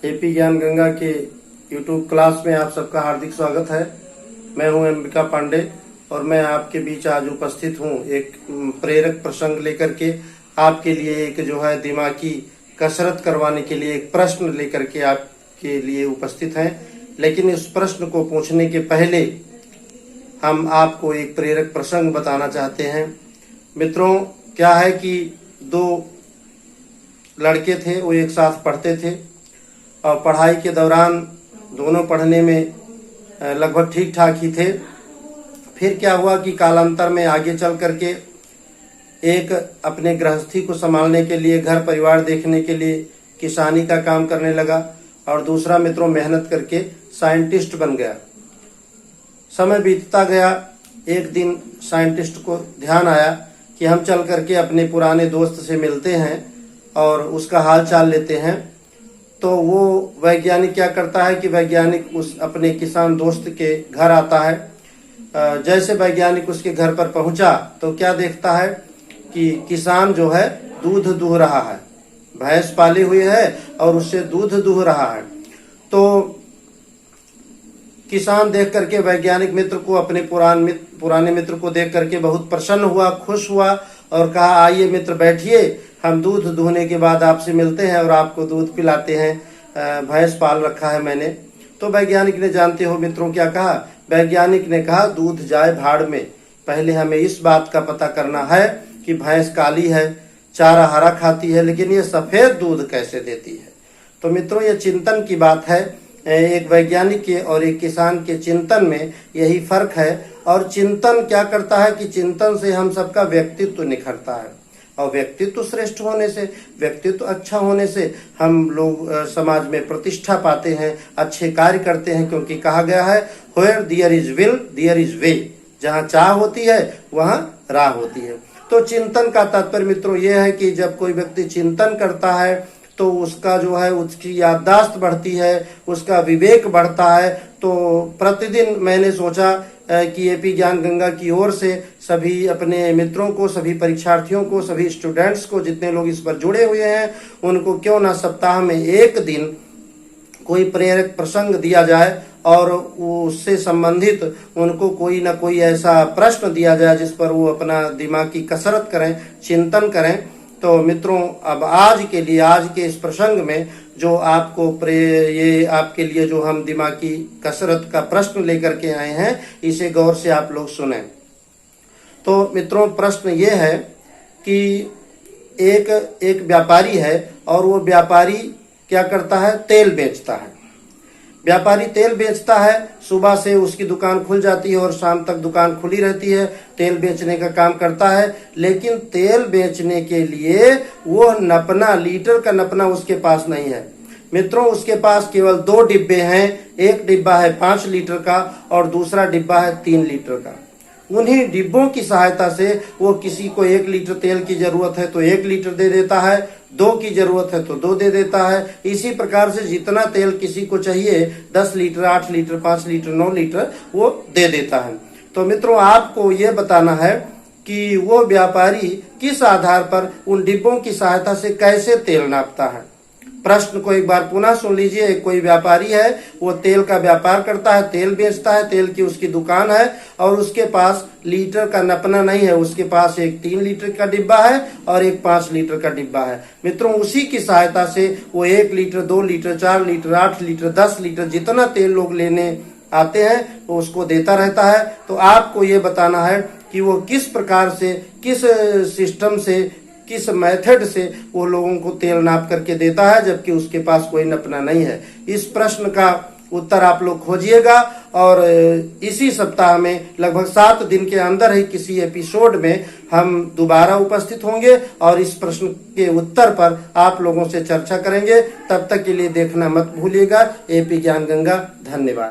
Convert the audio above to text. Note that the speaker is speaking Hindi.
एपी ज्ञान गंगा के यूट्यूब क्लास में आप सबका हार्दिक स्वागत है। मैं हूं अंबिका पांडे और मैं आपके बीच आज उपस्थित हूं एक प्रेरक प्रसंग लेकर के आपके लिए एक जो है दिमागी कसरत करवाने के लिए एक प्रश्न लेकर के आपके लिए उपस्थित हैं। लेकिन इस प्रश्न को पूछने के पहले हम आपको एक प्रेरक प्रसंग बताना चाहते हैं। मित्रों, क्या है कि दो लड़के थे, वो एक साथ पढ़ते थे और पढ़ाई के दौरान दोनों पढ़ने में लगभग ठीक ठाक ही थे। फिर क्या हुआ कि कालांतर में आगे चल करके एक अपने गृहस्थी को संभालने के लिए, घर परिवार देखने के लिए किसानी का काम करने लगा और दूसरा मित्रों मेहनत करके साइंटिस्ट बन गया। समय बीतता गया। एक दिन साइंटिस्ट को ध्यान आया कि हम चल करके अपने पुराने दोस्त से मिलते हैं और उसका हाल चाल लेते हैं। तो वो वैज्ञानिक क्या करता है कि वैज्ञानिक उस अपने किसान दोस्त के घर आता है। जैसे वैज्ञानिक उसके घर पर पहुंचा तो क्या देखता है कि किसान जो है दूध दूह रहा है, भैंस पाली हुई है और उससे दूध दूह रहा है। तो किसान देख करके वैज्ञानिक मित्र को, अपने पुराने मित्र को देख करके बहुत प्रसन्न हुआ, खुश हुआ और कहा, आइए मित्र बैठिए, हम दूध दूहने के बाद आपसे मिलते हैं और आपको दूध पिलाते हैं। भैंस पाल रखा है मैंने। तो वैज्ञानिक ने, जानते हो मित्रों क्या कहा? वैज्ञानिक ने कहा, दूध जाए भाड़ में, पहले हमें इस बात का पता करना है कि भैंस काली है, चारा हरा खाती है, लेकिन ये सफेद दूध कैसे देती है। तो मित्रों, ये चिंतन की बात है। एक वैज्ञानिक के और एक किसान के चिंतन में यही फर्क है। और चिंतन क्या करता है कि चिंतन से हम सबका व्यक्तित्व निखरता है और व्यक्तित्व श्रेष्ठ होने से, व्यक्तित्व अच्छा होने से हम लोग समाज में प्रतिष्ठा पाते हैं, अच्छे कार्य करते हैं। क्योंकि कहा गया है, where there is will there is way, जहाँ चाह होती है वहाँ राह होती है। तो चिंतन का तात्पर्य मित्रों ये है कि जब कोई व्यक्ति चिंतन करता है तो उसका जो है, उसकी याददाश्त बढ़ती है, उसका विवेक बढ़ता है। तो प्रतिदिन मैंने सोचा कि एपी ज्ञान गंगा की ओर से सभी अपने मित्रों को, सभी परीक्षार्थियों को, सभी स्टूडेंट्स को, जितने लोग इस पर जुड़े हुए हैं, उनको क्यों ना सप्ताह में एक दिन कोई प्रेरक प्रसंग दिया जाए और उससे संबंधित उनको कोई ना कोई ऐसा प्रश्न दिया जाए जिस पर वो अपना दिमाग की कसरत करें, चिंतन करें। तो मित्रों, अब आज के इस प्रसंग में जो आपको ये आपके लिए जो हम दिमागी कसरत का प्रश्न लेकर के आए हैं, इसे गौर से आप लोग सुने। तो मित्रों, प्रश्न ये है कि एक व्यापारी है और वो व्यापारी क्या करता है? तेल बेचता है। व्यापारी तेल बेचता है, सुबह से उसकी दुकान खुल जाती है और शाम तक दुकान खुली रहती है, तेल बेचने का काम करता है। लेकिन तेल बेचने के लिए वो नपना, लीटर का नपना उसके पास नहीं है। मित्रों, उसके पास केवल 2 डिब्बे हैं। एक डिब्बा है 5 लीटर का और दूसरा डिब्बा है 3 लीटर का। उन्हीं डिब्बों की सहायता से वो किसी को 1 लीटर तेल की जरूरत है तो 1 लीटर दे देता है, 2 की जरूरत है तो 2 दे देता है। इसी प्रकार से जितना तेल किसी को चाहिए, 10 लीटर, 8 लीटर, 5 लीटर, 9 लीटर, वो दे देता है। तो मित्रों, आपको ये बताना है कि वो व्यापारी किस आधार पर उन डिब्बों की सहायता से कैसे तेल नापता है। प्रश्न को एक बार पुनः सुन लीजिए। एक कोई व्यापारी है, वो तेल का व्यापार करता है, तेल बेचता है, तेल की उसकी दुकान है और उसके पास लीटर का नपना नहीं है। उसके पास एक 3 लीटर का डिब्बा है और एक 5 लीटर का डिब्बा है। मित्रों, उसी की सहायता से वो 1 litre, 2 litre, 4 litre, 8 litre, 10 litre, जितना तेल लोग लेने आते हैं वो उसको देता रहता है। तो आपको ये बताना है कि वो किस प्रकार से, किस सिस्टम से, किस मेथड से वो लोगों को तेल नाप करके देता है, जबकि उसके पास कोई नपना नहीं है। इस प्रश्न का उत्तर आप लोग खोजिएगा और इसी सप्ताह में लगभग 7 दिन के अंदर ही किसी एपिसोड में हम दोबारा उपस्थित होंगे और इस प्रश्न के उत्तर पर आप लोगों से चर्चा करेंगे। तब तक के लिए देखना मत भूलिएगा एपी ज्ञान गंगा। धन्यवाद।